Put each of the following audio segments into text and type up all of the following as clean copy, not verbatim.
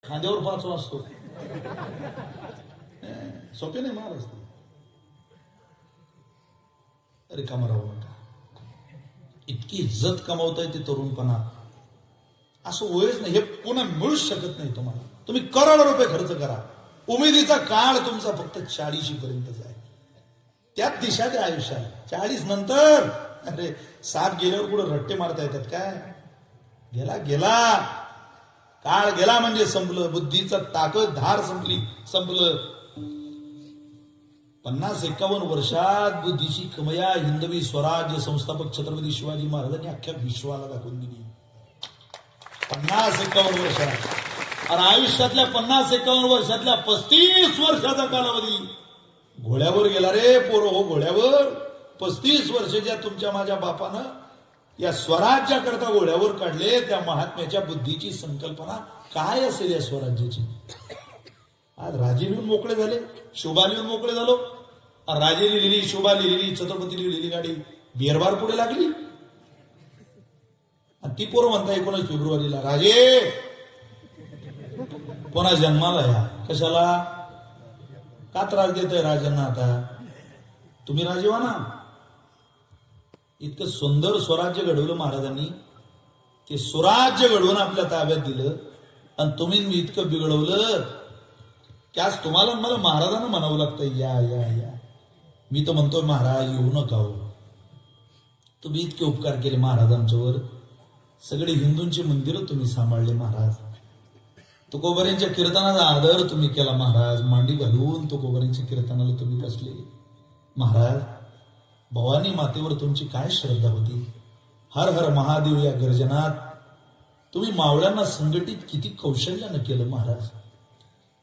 खांद्यावर 5 वाजतो. सोपे नाही महाराज ते. अरे कामा राहू नका. इतकी इज्जत कमावता येते तरुणपणात, असं वयच नाही. हे पुन्हा मिळूच शकत नाही तुम्हाला. तुम्ही करोड रुपये खर्च करा, उमेदीचा काळ तुमचा फक्त 40 पर्यंतच आहे. त्यात दिशा द्या आयुष्यात. 40 नंतर अरे साप गेल्यावर कुठं रट्टे मारता येतात काय? गेला गेला काळ गेला म्हणजे संपलं. बुद्धीचा ताकद धार संपलं. 50-51 वर्षात बुद्धीची कमया हिंदवी स्वराज्य संस्थापक छत्रपती शिवाजी महाराजांनी अख्ख्या विश्वाला दाखवून दिली. 50-51 वर्षात. आणि आयुष्यातल्या 50-51 वर्षातल्या 35 वर्षाचा कालावधी घोड्यावर गेला रे पोरो हो. घोड्यावर 35 वर्षाच्या तुमच्या माझ्या बापानं या स्वराज्याकरता घोड्यावर काढले. त्या महात्म्याच्या बुद्धीची संकल्पना काय असेल या स्वराज्याची. आज राजे लिहून मोकळे झाले, शोभा लिहून मोकळे झालो. राजे लिहिली, शोभा लिहिली, छत्रपती लिहिलेली गाडी बिअरबार पुढे लागली. आणि ती पोरं म्हणता 19 फेब्रुवारीला राजे कोणा जन्माला या. कशाला का त्रास देतोय राजांना? आता तुम्ही राजे व्हा ना. इतकं सुंदर स्वराज्य घडवलं महाराजांनी. ते स्वराज्य घडवून आपल्या ताब्यात दिलं आणि तुम्ही मी इतकं बिघडवलं की आज तुम्हाला मला महाराजांना म्हणावं लागतं या या या. मी तर म्हणतोय महाराज येऊ नका हो. तुम्ही इतके उपकार केले महाराजांच्यावर. सगळे हिंदूंची मंदिरं तुम्ही सांभाळले महाराज. तुकोबाऱ्यांच्या कीर्तनाचा आदर तुम्ही केला महाराज. मांडी घालून तुकोबाऱ्यांच्या कीर्तनाला तुम्ही बसले महाराज. भवानी मातेवर तुमची काय श्रद्धा होती. हर हर महादेव या गर्जनात तुम्ही मावळ्यांना संघटित किती कौशल्यानं केलं महाराज.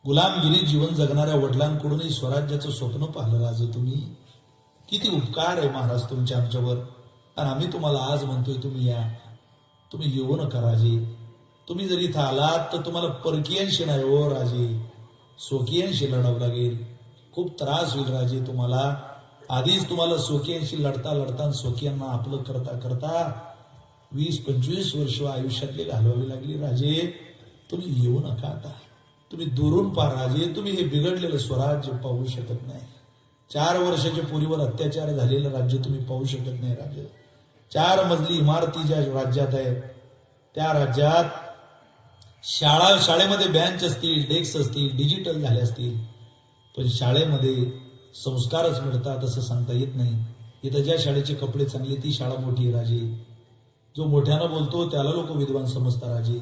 गुलामगिरी जीवन जगणाऱ्या वडिलांकडूनही स्वराज्याचं स्वप्न पाहिलं राजे तुम्ही. किती उपकार आहे महाराज तुमचे आमच्यावर. आणि आम्ही तुम्हाला आज म्हणतोय तुम्ही या. तुम्ही येऊ नका राजे. तुम्ही जर इथं आलात तर तुम्हाला परकीयांशी नाही हो राजे, स्वकीयांशी लढावं लागेल. खूप त्रास होईल राजे तुम्हाला. आधीच तुम्हाला स्वकीयांशी लढता लढता स्वकीयांना आपलं करता करता 20-25 वर्ष आयुष्यातले घालवावी लागली राजे. तुम्ही येऊ नका आता. तुम्ही दुरून पहा राजे. तुम्ही हे बिघडलेलं स्वराज्य पाहू शकत नाही. 4 वर्षाच्या पोरीवर अत्याचार झालेलं राज्य तुम्ही पाहू शकत नाही राजे. 4 मजली इमारती ज्या राज्यात आहेत त्या राज्यात शाळेमध्ये बेंच असतील, डेस्क असतील, डिजिटल झाले असतील, पण शाळेमध्ये संस्कारच मिळतात असं सांगता येत नाही. इथं ज्या शाळेचे कपडे चांगले ती शाळा मोठी आहे राजे. जो मोठ्यानं बोलतो त्याला लोक विद्वान समजतात राजे.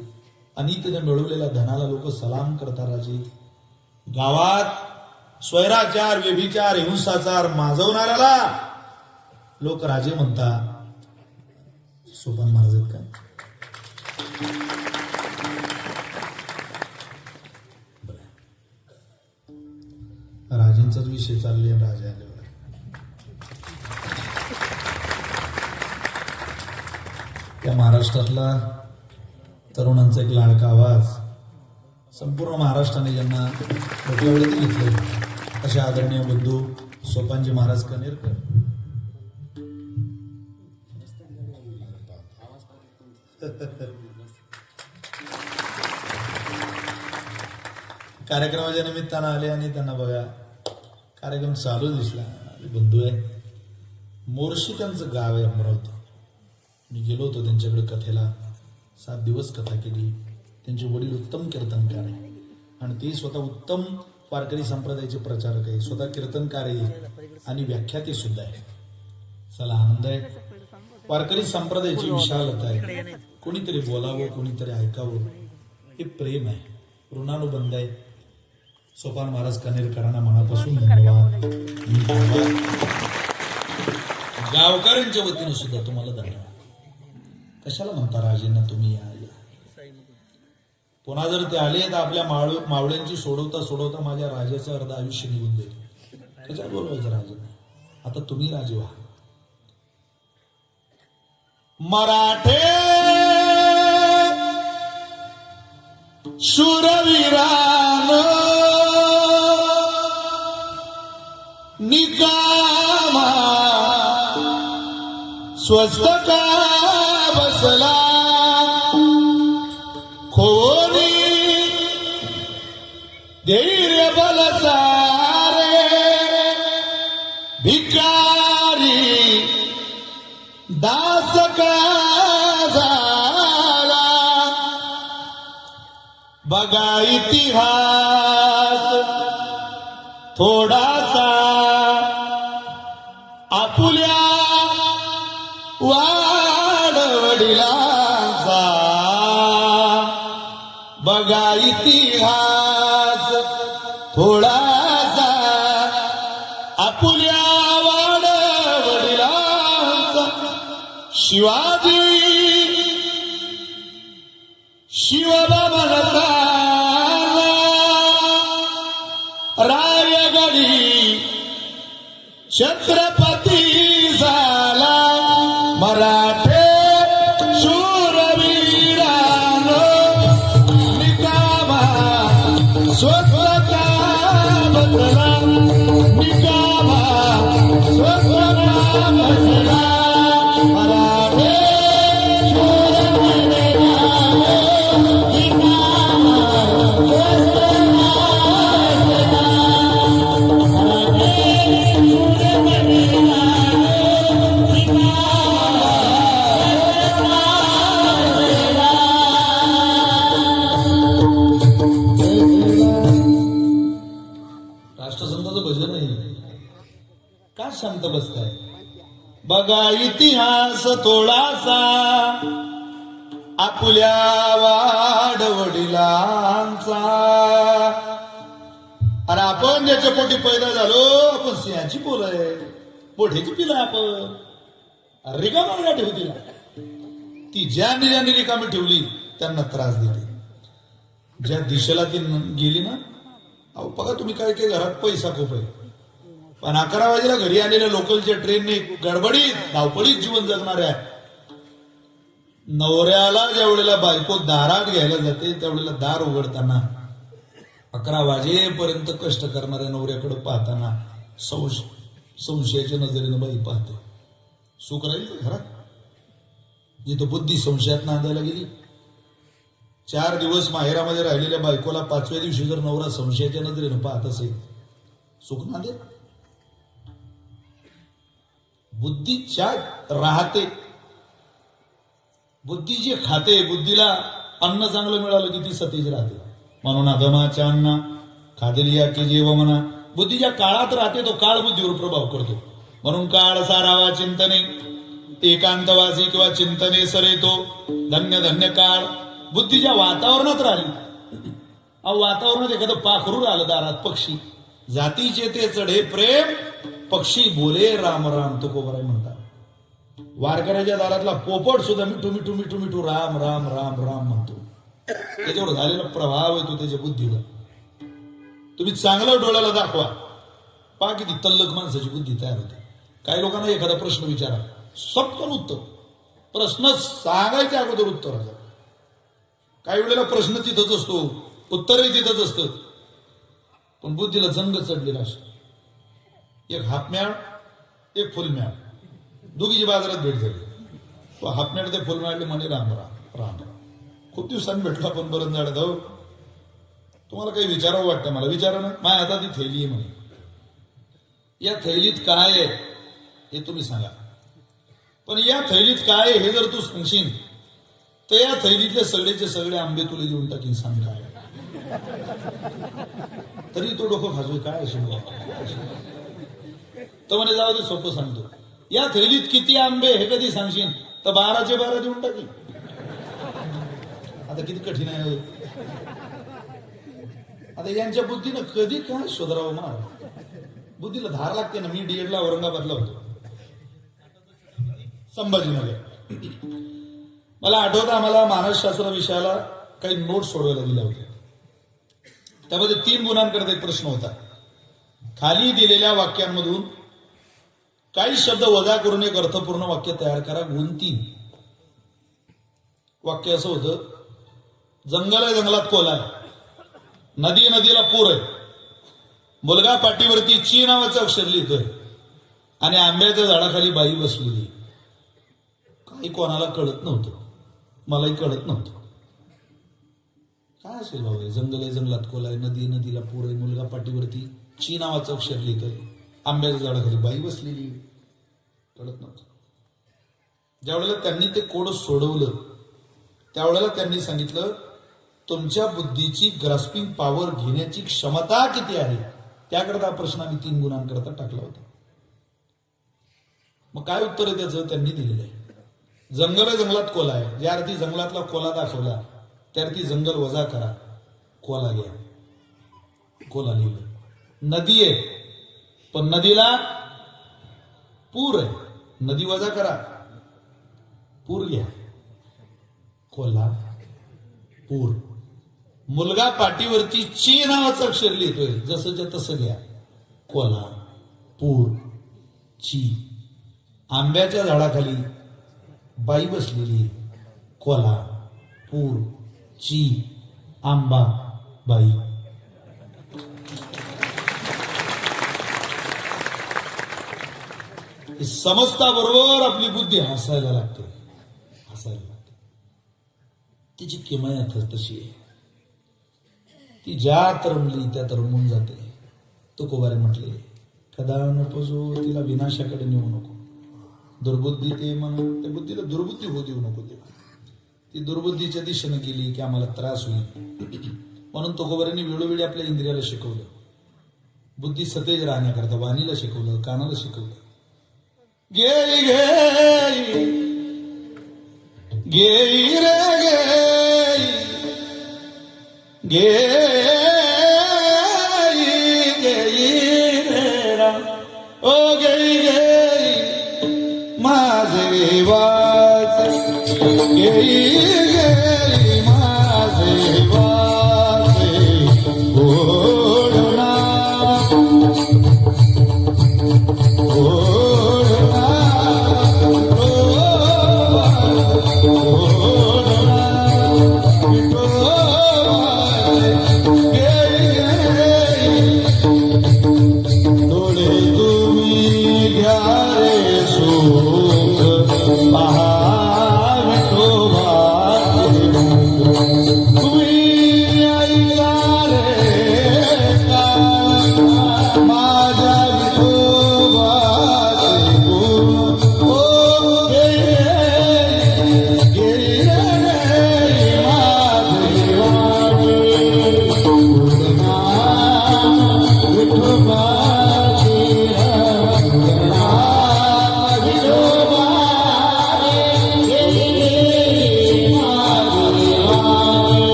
आणि तिने मिळवलेल्या धनाला लोक सलाम करतात राजे. गावात स्वैराचार, व्यभिचार, हिंसाचार माजवणाऱ्याला लोक राजे म्हणतात. सोपान महाराज आहेत का? राजेंचाच विषय चालले. राजा आल्यावर त्या महाराष्ट्रातला तरुणांचा एक लाडका आवाज संपूर्ण महाराष्ट्राने ज्यांना मोठ्या वेळेत घेतले असे आदरणीय बंधू सोपानजी महाराज कनेरकर. कार्यक्रमाच्या निमित्तानं आले आणि त्यांना बघा कार्यक्रम चालू दिसला. बंधू आहे मोर्शी, त्यांचं गाव आहे अमरावती. मी गेलो होतो त्यांच्याकडे कथेला. 7 दिवस कथा केली. त्यांचे वडील उत्तम कीर्तनकार आहे आणि ते स्वतः उत्तम वारकरी संप्रदायाचे प्रचारक आहे. स्वतः कीर्तनकार आहे आणि व्याख्याते सुद्धा आहे. चला आनंद आहे. वारकरी संप्रदायाची विशालता आहे. कोणीतरी बोलावं, कोणीतरी ऐकावं, हे प्रेम आहे, ऋणानुबंध आहे. सोपान महाराज कनेरकरांना मनापासून धन्यवाद. गावकऱ्यांच्या वतीनं सुद्धा तुम्हाला धन्यवाद. कशाला म्हणता राजेंना तुम्ही या. पुन्हा जर ते आले तर आपल्या मावळ्यांची सोडवता माझ्या राजाचं अर्ध आयुष्य निघून जाईल. कशाला बोलवायचं राजेंना. आता तुम्ही राजे व्हा. मराठे शूरवीरान निकामा स्वस्त का बसला खोनी धैर्य बल सारे भिकारी दास का झाला बघा इतिहास थोडासा आपुल्या वाडवडिलांचा बघा इतिहास थोडासा आपुल्या वाडवडिलांचा शिवाजी शिवबाबांचा रायगडी छत्रपती झाला मराठे शूरवीरानो निकामा स्वतःचा बदला निकामा स्वतःचा बदला मराठे राष्ट्रसंताचं भजन आहे का शांत बसताय बघा इतिहास थोडासा आपुल्या वाडवडिलांचा अरे आपण ज्याच्या पोटी पैदा झालो आपण सिंहाची पोल आहे मोठ्याची पिलं आपण रिकामा का ठेवू तिला ती ज्यांनी रिकामी ठेवली त्यांना त्रास देते ज्या दिशेला ती गेली ना अहो बघा तुम्ही काय काय घरात पैसा खूप आहे पण 11 वाजेला घरी आलेल्या लोकलच्या ट्रेनने गडबडीत धावपडीत जीवन जगणाऱ्या नवऱ्याला ज्या वेळेला बायको दारात घ्यायला जाते त्यावेळेला दार उघडताना 11 वाजेपर्यंत कष्ट करणाऱ्या नवऱ्याकडे पाहताना संशयाच्या नजरेनं बाई पाहते सुख राहील का घरात जिथं बुद्धी संशयात नांदायला गेली 4 दिवस माहेरामध्ये राहिलेल्या बायकोला 5व्या दिवशी जर नवरा संशयाच्या नजरेनं पाहत असेल सुख नांदे बुद्धी चाट राहते बुद्धी जे खाते बुद्धीला अन्न चांगलं मिळालं की ती सतेज राहते म्हणून अधमाच्या अन्ना खादेलिया की जेव म्हणा बुद्धी ज्या काळात राहते तो काळ बुद्धीवर प्रभाव करतो म्हणून काळ सारावा चिंतने एकांतवासी किंवा चिंतने सरेतो धन्य धन्य काळ बुद्धी ज्या वातावरणात राहिली वातावरणात एखादं पाखरू राहिलं दारात पक्षी जातीचे ते चढे प्रेम पक्षी बोले राम राम तुकोबराय म्हणतात वारकऱ्याच्या दारातला पोपट सुद्धा मिठू मिठू मिठू मिठू राम राम राम राम म्हणतो त्याच्यावर झालेला प्रभाव येतो त्याच्या बुद्धीला तुम्ही चांगलं डोळ्याला दाखवा पहा किती तल्लक माणसाची बुद्धी तयार होते काही लोकांना एखादा प्रश्न विचारा सपकन उत्तर प्रश्न सांगायच्या अगोदर उत्तर काही वेळेला प्रश्न तिथंच असतो उत्तरही तिथंच असतं पण बुद्धीला जंग चढलेला असतो एक हाफम्याळ एक फुलम्याळ दोघीची बाजारात भेट झाली तो हाफम्याळ ते फुलम्याळले म्हणे राम राम राम राम खूप दिवसांनी भेटलो आपण बरं झाड जाऊ तुम्हाला काही विचारावं वाटतं मला विचारा ना माझ्या हातात ती थैली आहे म्हणे या थैलीत काय आहे हे तुम्ही सांगा पण या थैलीत काय आहे हे जर तू सांगशील तर या थैलीतले सगळेचे सगळे आंबे तुला देऊन टाकीन सांग काय तरी तो डोकं खाजू काय असेल तर म्हणे जाऊ दे सोपं सांगतो या थैलीत किती आंबे हे कधी सांगशील तर 12चे 12 देऊन टाकीन आता किती कठीण आहे आता यांच्या बुद्धीनं कधी काय शोधरावं मार बुद्धीला धार लागते ना मी डीएडला औरंगाबादला होतो संभाजीनगर मला आठवतं आम्हाला मानसशास्त्र विषयाला काही नोट्स सोडवायला दिल्या होत्या त्यामध्ये 3 गुणांकरता एक प्रश्न होता खाली दिलेल्या वाक्यांमधून काही शब्द वजा करून एक अर्थपूर्ण वाक्य तयार करा गुण 3 वाक्य असं होतं जंगल आहे जंगलात कोल आहे नदी नदीला पूर आहे मुलगा पाठीवरती ची नावाचं अक्षर लिहितोय आणि आंब्याच्या झाडाखाली बाई बसलेली काही कोणाला कळत नव्हतं मलाही कळत नव्हतं काय असेल बाबा, जंगल आहे जंगलात कोल आहे, नदी नदीला पूर आहे, मुलगा पाठीवरती ची नावाचं अक्षर लिहितोय, आंब्याच्या झाडाखाली बाई बसलेली, कळत नव्हतं. ज्यावेळेला त्यांनी ते कोड सोडवलं त्यावेळेला त्यांनी सांगितलं तुमच्या बुद्धीची ग्रास्पिंग पॉवर घेण्याची क्षमता किती आहे, त्याकरता प्रश्न आम्ही 3 गुणांकरता टाकला होता. मग काय उत्तर आहे त्याचं त्यांनी दिलेलं आहे. जंगल आहे जंगलात कोला आहे, ज्या अर्थी जंगलातला कोला दाखवला त्या अर्थी जंगल वजा करा, कोला घ्या, कोला लिहिलं. नदी आहे पण नदीला पूर आहे, नदी वजा करा, पूर घ्या, कोल्हा पूर. मुलगा पाठीवरती ची नावाचं अक्षर लिहितोय, जसंच्या तसं घ्या, कोल्हा पूर ची. आंब्याच्या झाडाखाली बाई बसलेली, कोल्हा पूर ची आंबा बाई. समजता बरोबर आपली बुद्धी हसायला लागते, हसायला लागते. तिची किमयात तशी आहे, ती ज्या रमली त्या रमून जाते. तुकोबारे म्हटले कदा नकोसो तिला विनाशाकडे नेऊ नको, दुर्बुद्धी ते म्हणून त्या बुद्धीला दुर्बुद्धी होऊ देऊ नको. ती दुर्बुद्धीच्या दिशेने गेली की आम्हाला त्रास होईल. म्हणून तुकोबारांनी वेळोवेळी आपल्या इंद्रियाला शिकवलं, बुद्धी सतेज राहण्याकरता वाणीला शिकवलं, कानाला शिकवलं. गेई गेई गेई रे गेई गेई गेई रे राम, ओ गेई गेई माझे वाच, गेई गेई माझे वाचे ओढना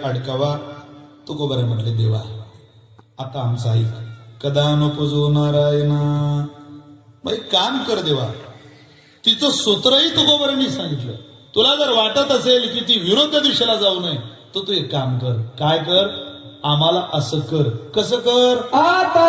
अडकावा. तुकोबारे म्हटले देवा आता आमचा ऐक, कदा नकोजो नारायणा. बाई काम कर देवा. तिचं सूत्रही तुकोबारांनी सांगितलं, तुला जर वाटत असेल की ती विरुद्ध दिशेला जाऊ नये तर तू एक काम कर. काय कर, आम्हाला असं कर. कसं कर, आता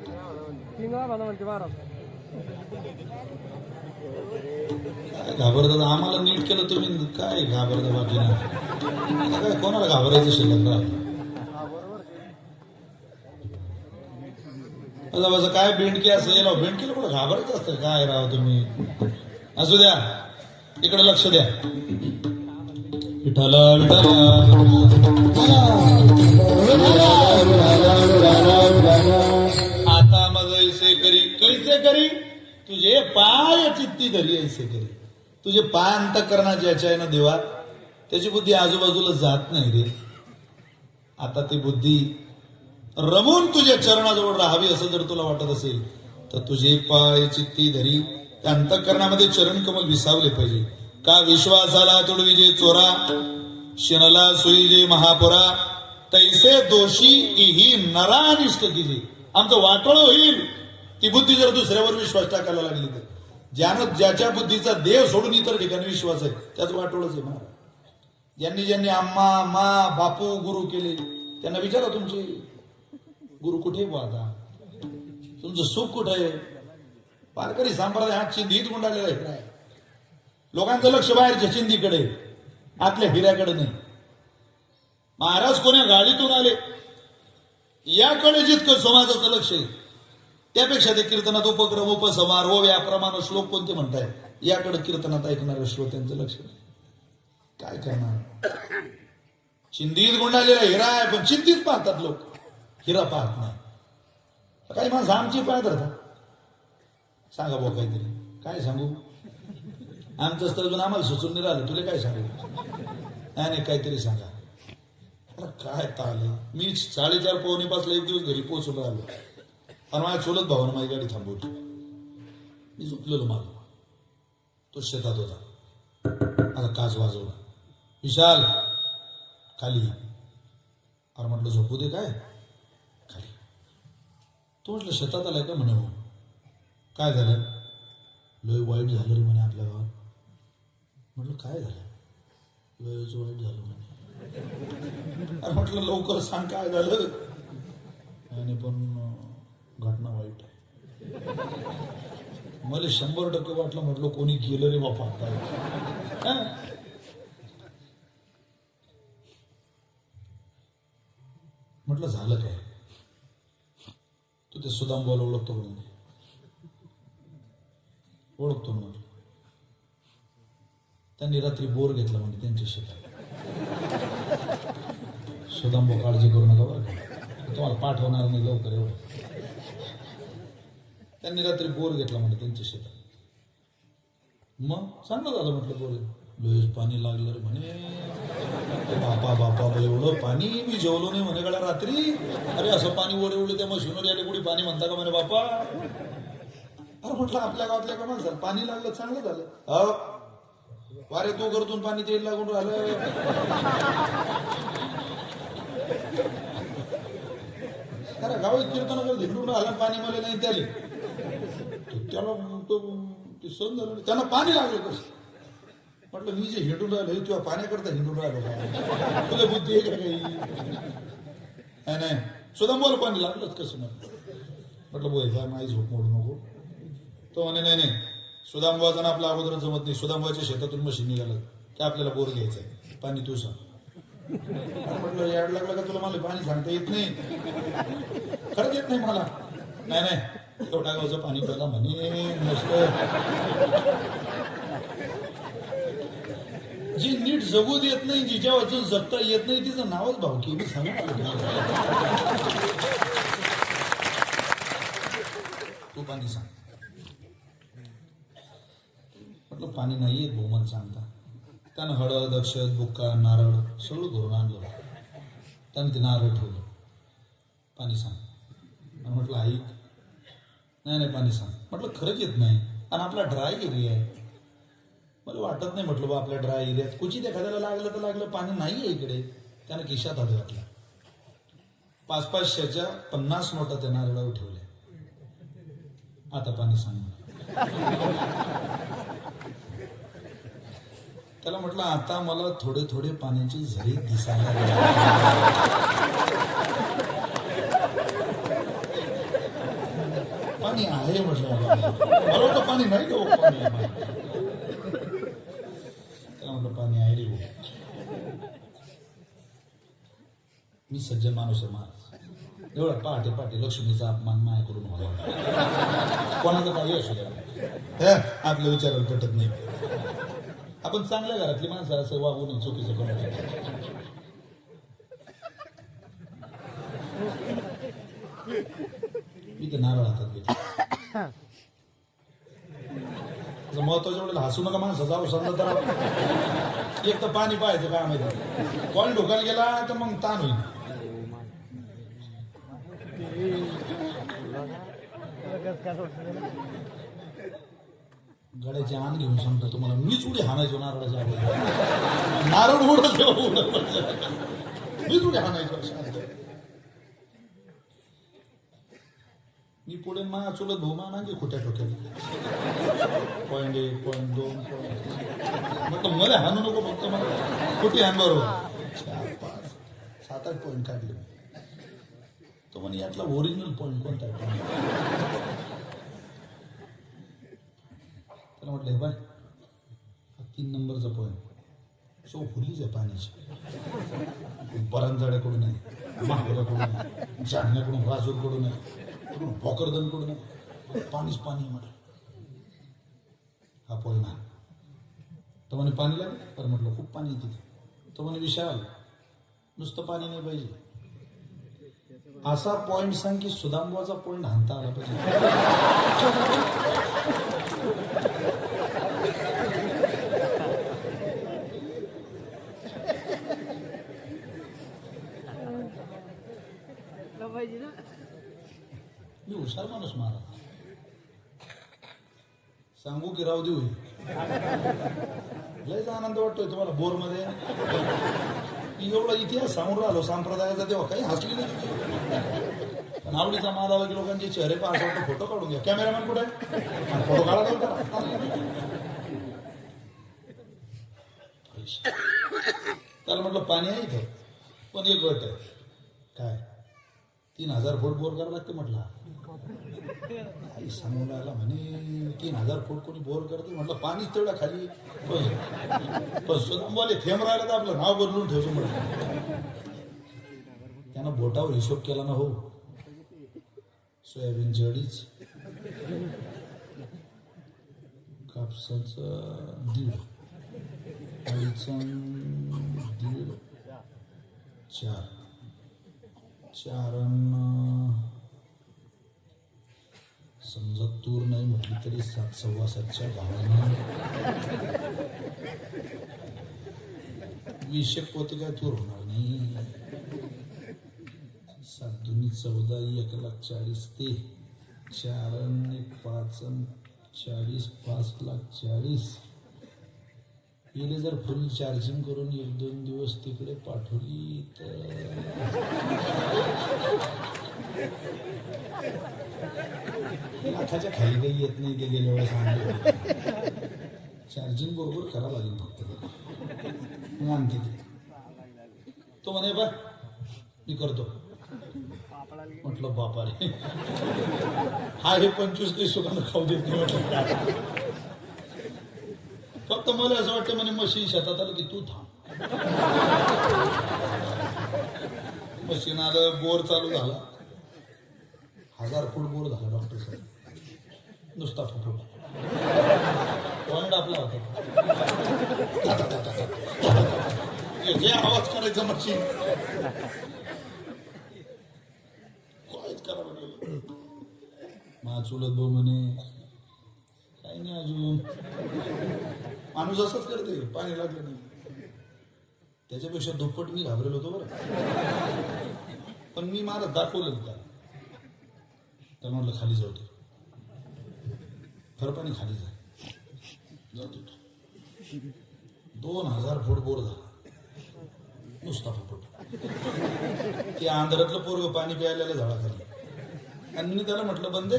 काय घाबरतात आम्हाला नीट केलं तुम्ही काय घाबरता बाकी ना काय कोणाला घाबरायचं शिल्लक राहत काय बेंडकी असेल बेंडकीला कुठं घाबरायचं असतं काय राव तुम्ही असू द्या इकडे लक्ष द्या विठाला आता मग ऐसे करी कैसे करी तुझे पाय चित्ती धरी ऐसे करी तुझे पाय अंतःकरणाचे याच्या आहे ना देवा त्याची बुद्धी आजूबाजूला जात नाही रे आता ती बुद्धी रमून तुझ्या चरणाजवळ राहावी असं जर तुला वाटत असेल तर तुझे पाय चित्ती धरी त्या अंतःकरणामध्ये चरण कमल विसावले पाहिजे का विश्वासाला तुडविजे चोरा शिनला सुईजे महापुरा तैसे दोषी ही नरानिष्ठ कीजे आमचं वाटोळ होईल ती बुद्धी जर दुसऱ्यावर विश्वास टाकायला लागली तर ज्यानं ज्याच्या बुद्धीचा देव सोडून इतर ठिकाणी विश्वास आहे त्याच वाटोळच आहे महाराज ज्यांनी ज्यांनी आम्हा मा बापू गुरु केले त्यांना विचारा तुमचे गुरु कुठे आता तुमचं सुख कुठे आहे वारकरी संप्रदाय हा चिंधीत गुंडाळलेला आहे काय लोकांचं लक्ष बाहेरच्या चिंधीकडे आतल्या हिऱ्याकडे नाही महाराज कोण्या गाडीतून आले याकडे जितकं समाजाचं लक्ष आहे त्यापेक्षा ते कीर्तनात उपक्रम उपसमार ओव्या प्रमाण श्लोक कोणते म्हणताय याकडे कीर्तनात ऐकणाऱ्या श्रोत्यांचं लक्ष काय करणार चिंधीत गुंडाळलेला हिरा आहे पण चिंतीत पाहतात लोक हिरा पाहत नाही काही माणसं आमची पाहत राहतात सांगा भाऊ काहीतरी काय सांगू आमचं स्थळ अजून आम्हाला सुचून नाही राहिलं तुला काय सांगू नाही काहीतरी सांगा काय ताले मी 4:30-5:45 एक दिवस घरी पोहोचून राहिलो आणि माझ्या चुलत भावानं माझी गाडी थांबवली मी झोपलेलो मागं तो शेतात होता आता काच वाजवला विशाल खाली अरे म्हटलं झोपू दे काय खाली तो म्हटलं शेतात आलाय का म्हणे काय झालं लय वाईट झालं रे म्हणे आपल्या गावात म्हटलं काय झालं लयच वाईट झालं म्हणे अरे म्हटलं लवकर सांग काय झालं आणि पण घटना वाईट आहे मला 100% वाटलं म्हटलं कोणी गेलं रे बापा म्हटलं झालं काय तू ते सुदामबाला ओळखतो म्हणून ओळखतो म्हणून त्यांनी रात्री बोर घेतला म्हणजे त्यांच्या शेतात सुदामबो काळजी करू नका बरं तुम्हाला पाठवणार नाही लवकर एवढं त्यांनी रात्री बोर घेतला म्हणजे त्यांच्या शेतात मग चांगलं झालं म्हटलं बोर लोहेच पाणी लागलं रे म्हणे बापा बापा एवढं पाणी मी जेवलो नाही म्हणे गळ्या रात्री अरे असं पाणी ओढे उडले त्या मशीनवर यायला कुठे पाणी म्हणता का म्हणे बापा अरे म्हटलं आपल्या गावातल्या का माणसाला पाणी लागलं चांगलं झालं हो वारे तो करतून पाणी तेल लागून राहिलं अरे गावात कीर्तनाला धिंडून राहिला पाणी मला नाही त्याले त्याला ते सण झालं त्यांना पाणी लागलं कसं म्हटलं मी जे हिंडून राहिलो किंवा पाण्याकरता हिंडून राहिलो तुला बुद्धी आहे का काही नाही सुदामबाला पाणी लागलंच कसं म्हटलं बोय काय माझी झोप मोडू नको तो म्हणे नाही सुदामबाचा आपला अगोदर जमत नाही सुदामबाच्या शेतातून मशीन निघालं की आपल्याला बोर घ्यायचंय पाणी तू सांग म्हटलं याड लागलं का तुला मला पाणी सांगता येत नाही खरंच येत नाही मला नाही एवढ्या गावचं पाणी प्यायला म्हणे मस्त जी नीट जगू देत नाही जिच्या वाचून जगता येत नाही तिचं नावच भावकी मी सांगा तू पाणी सांग म्हटलं पाणी नाही येत भोमन सांगता त्यानं हळद अक्षत बुक्का नारळ सगळं घरून आणलं त्यानं ते नारळ ठेवलं पाणी सांग आणि म्हटलं ऐक नाही पाणी सांग म्हटलं खरंच येत नाही आणि आपला ड्राय एरिया आहे मला वाटत नाही म्हटलं बा आपल्या ड्राय एरियात कुठे एखाद्याला लागलं तर लागलं पाणी नाही आहे इकडे त्यानं खिशात हात घातला 500च्या 50 नोटा त्या नारळावर ठेवल्या आता पाणी सांग त्याला म्हटलं आता मला थोडे थोडे पाण्याची झरी दिसायला पाणी आहे म्हटलं मला वाटतं पाणी नाही का हो, पाणी आहे. त्याला म्हटलं पाणी आहे रे भाऊ. मी सज्जन माणूस आहे महाराज. एवढा पहाटे पहाटे लक्ष्मीचा अपमान माया करून व्हावा कोणाचं काही असू द्या आपलं विचारायला पटत नाही. आपण चांगल्या घरातली माणसं असं वागू नये चुकीचं करू. मी ते नारळ हातात घेतलं. महत्वाच्या वेळेला हसू नका माणसं जाऊ समजा तर एक तर पाणी पाहायचं काय माहिती कोणी ढोकायला गेला तर मग ताण होईल. गड्याची आण घेऊन सांगतो तुम्हाला मीच उडी हाणायचो नारळाच्या अगोदर. नारळ उडत मीच उडी हाणायचो. मी पुढे मा चुलत भाऊ मा नागे खोट्या ठोक्यात 0.1 0.2 म्हटलं मला हाणू नको फक्त मला खोटी हाण बरोबर 4 5 7 8 पॉईंट काढले. तो म्हणे यातला ओरिजिनल पॉईंट कोणता आहे. त्याला म्हटलं बाय 3 नंबरचा पॉईंट सो फुलीच आहे पाण्याची. परांजाड्याकडून नाही महागुराकडून नाही जालन्याकडून राजूरकडून नाही भोकरदनकडून नाही पाणीच पाणी म्हटलं. हा पॉईंट हा तो म्हणे पाणी लागेल तर म्हटलं खूप पाणी तिथे. तो म्हणे विशाल नुसतं पाणी नाही पाहिजे असा पॉईंट सांग की सुदांबाचा पॉईंट हाणता आला पाहिजे. मी हुशार माणूस महाराज सांगू की राहू देऊ. लयच आनंद वाटतोय तुम्हाला बोर मध्ये. एवढा इतिहास सांगून राहिलो संप्रदायाचा तेव्हा काही हसली नाही. पण आवडीचा माल आला की लोकांचे चेहरे पाहा वाटतं फोटो काढून घ्या. कॅमेरामॅन कुठे फोटो काढा. त्याला म्हटलं पाणी आहे इथं पण एक गट आहे काय 3000 फूट बोर करावं लागते म्हटलं. आई सांगून राहिला म्हणे 3000 फूट कोणी बोर करते म्हटलं पाणीच तेवढ्या खाली. पण सुदांबाले थेंब राहिला तर आपलं नाव बदलून ठेवतो म्हटलं. त्यानं बोटावर हिशोब केला ना हो. सोयाबीनची 2.5 कापसाचं 1.5 1.5 4 समजा तूर नाही म्हटली तरी 7 सव्वा 7च्या भावाने 20 पोते काय तूर होणार नाही. 7 दुनी 14 1,40,000 ते 4 1 5 40 5,40,000 गेले. जर फुल चार्जिंग करून 1-2 दिवस तिकडे पाठवली तर लाखाच्या खाली काही येत नाही. ते गेल्या वेळेस आणले चार्जिंग बरोबर करावं लागेल फक्त आणते ते. तो म्हणे बा मी करतो. म्हटलं बापा रे हा हे 25-30 लोकांना खाऊ देत नाही म्हटलं. फक्त मला असं वाटतं म्हणे मशीन शेतात आलं की तू थांब. मशीन आलं बोर चालू झाला 1000 फूट बोर झाला. डॉक्टर साहेब नुसता फुटून पॉइंट आपला होता. जे आवाज करायचा मशीन काहीच करावं लागलं. मा चुलत भाऊ म्हणे काही नाही अजून माणूस असंच करते पाणी लागलं नाही. त्याच्यापेक्षा दुप्पट मी घाबरेलो होतो बरं. पण मी मला दाखवलं त्याला. त्याला म्हटलं खाली जाऊ दे खरं पाणी खाली जाऊ दे. 2000 फूट बोर झाला नुसता फुट. ते आंध्रातलं पोरग पाणी प्यायला झाडा खाली. आणि मी त्याला म्हटलं बंदे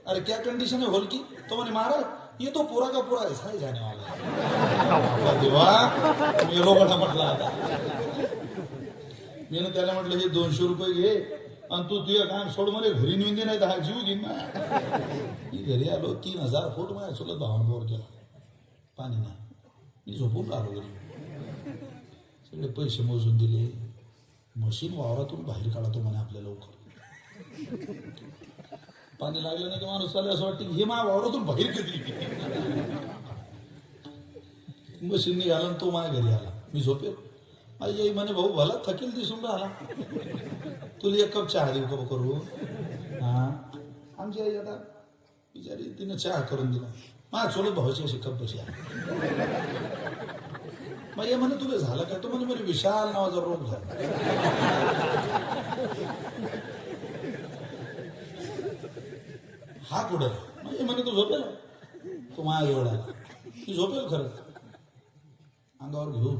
अरे क्या कंडीशन है होल की. तो म्हणे महाराज ये तो पूरा का पूरा ऐसा ही जाने वाला है. देवा मी लोकांना म्हटलं आता. मी त्याला म्हटलं हे 200 रुपये घे आणि तू तुझ्या काम सोड मला घरी नेऊन दे, नाही तर हा जीव घेईन ना. मी घरी आलो 3000 फूट माझ्या चुलत भावानं बोर केला, पाणी नाही. मी झोपून आलो घरी. सगळे पैसे मोजून दिले. मशीन वावरातून बाहेर काढतो म्हणे आपल्या लवकर. पाणी लागलं नाही की माणूस चालू असं वाटतं की हे माझ्या वावरातून बाहेर कधी. मशीन निघाला तो माझ्या घरी आला. मी झोपेल. आई आई म्हणे भाऊ भला थकेल दिसून राहिला, तुला एक कप चहा देऊ का करू. हा आमची आई आता बिचारी तिने चहा करून दिला. माझ्या चोलत भावाची अशी कप बशी आहे. मग हे म्हणे तुला झालं काय. तो म्हणे मला विशाल नावाचा रोग झाला. हा कुठं. मग हे म्हणे तू झोपेल. तो माझ्या जवळ आला. तू झोपेल खरंच. अंगावर घेऊ.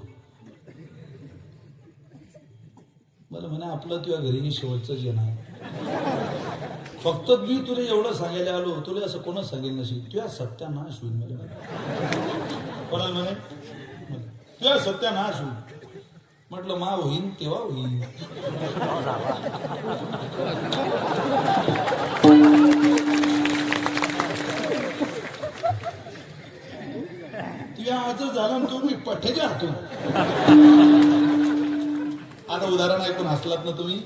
बरं म्हणे आपलं तुझ्या घरी शेवटचं जेवण आहे. फक्त मी तुला एवढं सांगायला आलो, तुला असं कोणच सांगेल नसेल. तुझ्या सत्यानाश होईल. मला कोणाला म्हणे तुझ्या सत्यानाश होईल. म्हटलं मा होईन तेव्हा होईल. तुझ्या आज झालं तुम्ही पठ्याच्या हातून. आता उदाहरण ऐकून हसलात ना तुम्ही.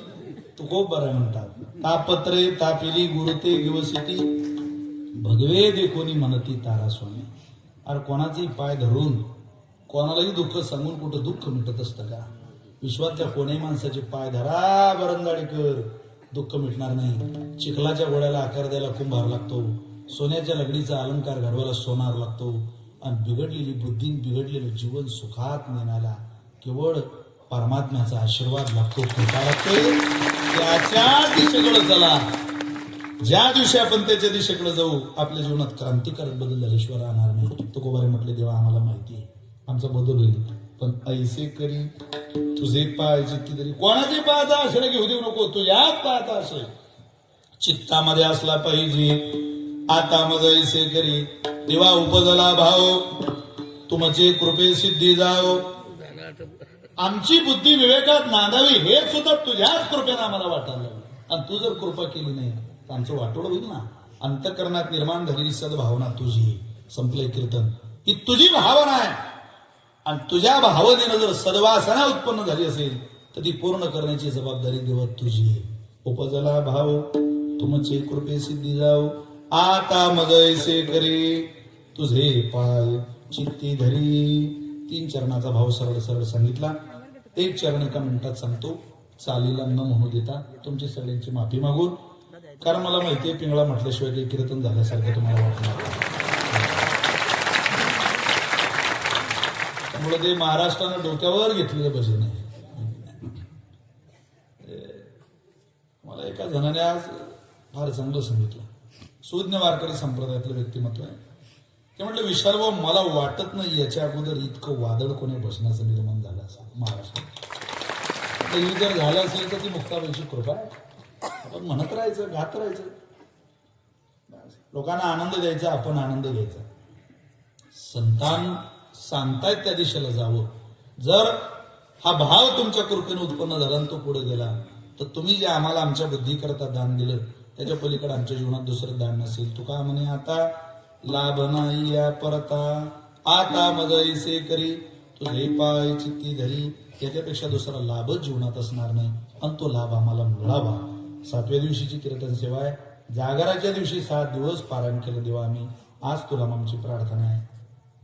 तू खूप बरं म्हणतात. तापत्रे तापिली गुरुते दिवसिती भगवे दे कोणी म्हणती तारा स्वामी. अरे कोणाचेही पाय धरून कोणालाही दुःख सांगून कुठं दुःख मिटत असतं का. विश्वातल्या कोणी माणसाचे पाय धरा बरंदाडीकर, दुःख मिटणार नाही. चिखलाच्या गोळ्याला आकार द्यायला कुंभार लागतो. सोन्याच्या लगडीचा अलंकार घडवायला सोनार लागतो. आणि बिघडलेली बुद्धी बिघडलेलं जीवन सुखात नेण्याला केवळ परमात्म्याचा आशीर्वाद लागतो, कृपा लागते. त्याच्या दिशेकडे चला. ज्या दिवशी आपण त्याच्या दिशेकडे जाऊ आपल्या जीवनात क्रांतिकारक बदल झाल्याशिवाय राहणार नाही. तुकोबारे म्हटले देवा आम्हाला माहिती आहे आमचा बदल होईल, पण ऐसे करी तुझे पाय चित्ती तरी. कोणाचे पायाचा आश्रय घेऊ देऊ नको. तुझ्याच पायाचा आश्रय चित्तामध्ये असला पाहिजे. आता मग ऐसे करी देवा उपजला भाव तुमचे कृपे सिद्धी जाओ. आमची बुद्धी विवेकात नांदावी हे सुद्धा तुझ्याच कृपेने आम्हाला वाटायला लागलं. आणि तू जर कृपा केली नाही तर आमचं वाटोळ होईल ना. अंतःकरणात निर्माण झालेली सद्भावना तुझी. संपलंय कीर्तन. ही तुझी भावना आहे. आणि तुझ्या भावनेनं जर सद्वासना उत्पन्न झाली असेल तर ती पूर्ण करण्याची जबाबदारी देवा तुझी आहे. उपजला भाव तुमचे कृपे सिद्धी जाओ. आता मग ऐसे करे तुझे पाय चित्ती धरी. 3 चरणाचा भाव सरळ सरळ सांगितला. 1 चरण एका मिनिटात सांगतो. चालीला न म्हणू देता तुमची सगळ्यांची माफी मागून. कारण मला माहितीये पिंगळा म्हटल्याशिवाय काही कीर्तन झाल्यासारखं तुम्हाला वाटणार. त्यामुळे ते महाराष्ट्रानं डोक्यावर घेतलेलं भजन आहे. मला एका जणाने आज फार चांगलं सांगितलं. सुज्ञ वारकरी संप्रदायातलं व्यक्तिमत्व आहे. ते म्हटलं विशालभाऊ मला वाटत नाही याच्या अगोदर इतकं वादळ कोणी भजनाचं निर्माण झालं असं महाराष्ट्रात. ही जर झालं असेल तर ती मुक्ताबाईची कृपा आहे. आपण म्हणत राहायचं, गात राहायचं, लोकांना आनंद द्यायचा, आपण आनंद घ्यायचा. संतान सांगतायत त्या दिशेला जावं. जर हा भाव तुमच्या कृपेने उत्पन्न झाला आणि तो पुढे गेला तर तुम्ही जे आम्हाला आमच्या बुद्धी करता दान दिलं त्याच्या पलीकडे आमच्या जीवनात दुसरं दान नसेल. तुका म्हणे आता लाभ नाही या परता. आता मग ऐसे करी तुझे पाय चित्ती धरी. याच्यापेक्षा दुसरा लाभच जीवनात असणार नाही आणि तो लाभ आम्हाला मिळावा. 7व्या दिवशीची कीर्तन सेवा आहे. जागराच्या दिवशी 7 दिवस पारायण केलं देवा आम्ही. आज तुला आमची प्रार्थना आहे.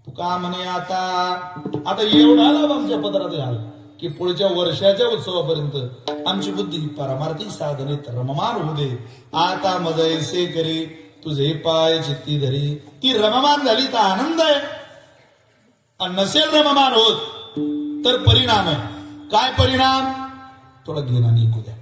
तू का म्हणे आता एवढा लाभ आमच्या पदरात घाल की पुढच्या वर्षाच्या उत्सवापर्यंत आमची बुद्धी परमार्थी साधनेत रममान होऊ दे. आता मग ऐसे करी तुझे पाय चित्ती धरी. ती रममान झाली तर आनंद आहे. आणि नसेल रममान होत तर परिणाम आहे. काय परिणाम? थोडा घेणं निघू द्या.